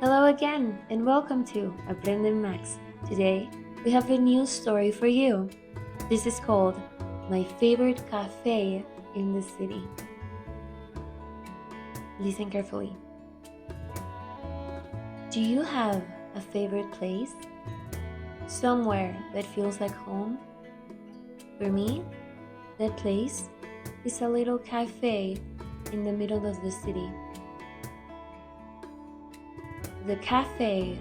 Hello again, and welcome to Aprende-Max. Today, we have a new story for you. This is called My Favorite Café in the City. Listen carefully. Do you have a favorite place? Somewhere that feels like home? For me, that place is a little cafe in the middle of the city. The cafe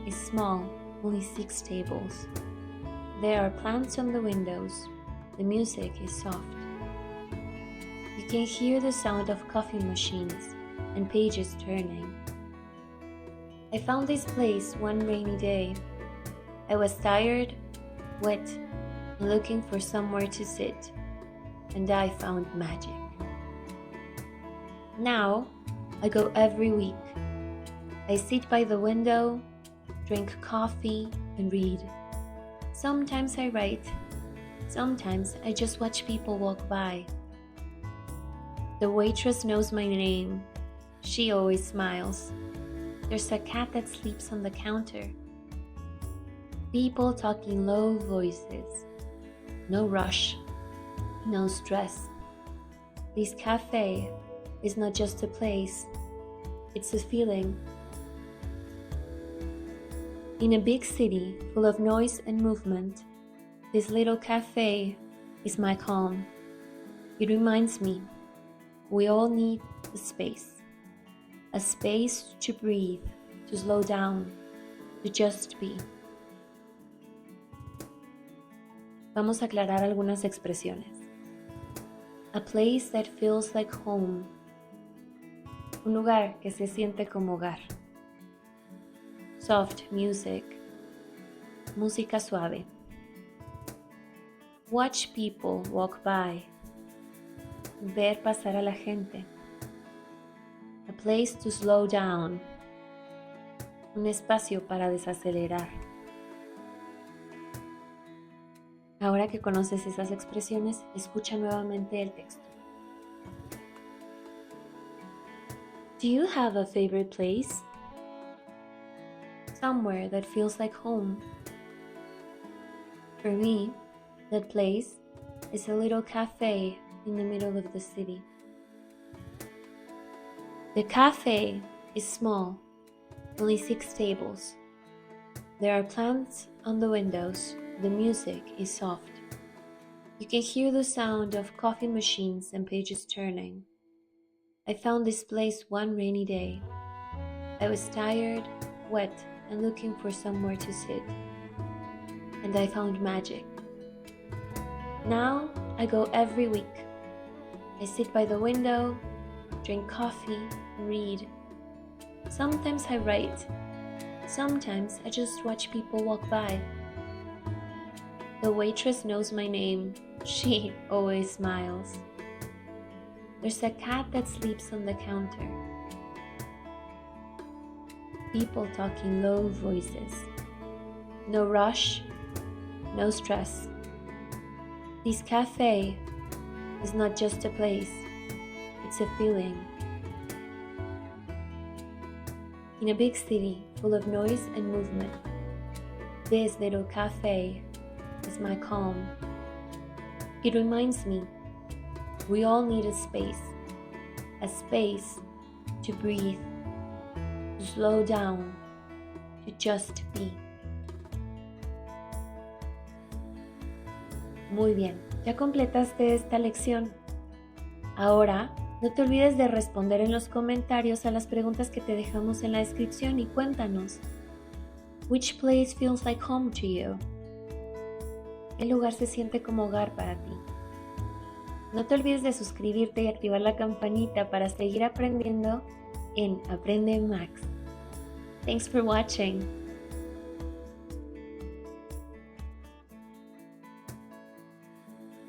is small, only 6 tables. There are plants on the windows. The music is soft. You can hear the sound of coffee machines and pages turning. I found this place one rainy day. I was tired, wet, and looking for somewhere to sit, and I found magic. Now, I go every week. I sit by the window, drink coffee, and read. Sometimes I write. Sometimes I just watch people walk by. The waitress knows my name. She always smiles. There's a cat that sleeps on the counter. People talk in low voices. No rush, no stress. This cafe is not just a place, it's a feeling. In a big city full of noise and movement, this little cafe is my calm. It reminds me we all need a space to breathe, to slow down, to just be. Vamos a aclarar algunas expresiones. A place that feels like home. Un lugar que se siente como hogar. Soft music, música suave. Watch people walk by, ver pasar a la gente. A place to slow down, un espacio para desacelerar. Ahora que conoces esas expresiones, escucha nuevamente el texto. Do you have a favorite place? Somewhere that feels like home. For me, that place is a little cafe in the middle of the city. The cafe is small, only 6 tables. There are plants on the windows. The music is soft. You can hear the sound of coffee machines and pages turning. I found this place one rainy day. I was tired, wet, and looking for somewhere to sit. And I found magic. Now I go every week. I sit by the window, drink coffee, and read. Sometimes I write. Sometimes I just watch people walk by. The waitress knows my name. She always smiles. There's a cat that sleeps on the counter. People talk in low voices. No rush, no stress. This cafe is not just a place, it's a feeling. In a big city full of noise and movement, this little cafe is my calm. It reminds me we all need a space to breathe, to slow down, to just be. Muy bien, ya completaste esta lección. Ahora, no te olvides de responder en los comentarios a las preguntas que te dejamos en la descripción y cuéntanos. Which place feels like home to you? ¿Qué lugar se siente como hogar para ti? No te olvides de suscribirte y activar la campanita para seguir aprendiendo en Aprende-Max. Thanks for watching.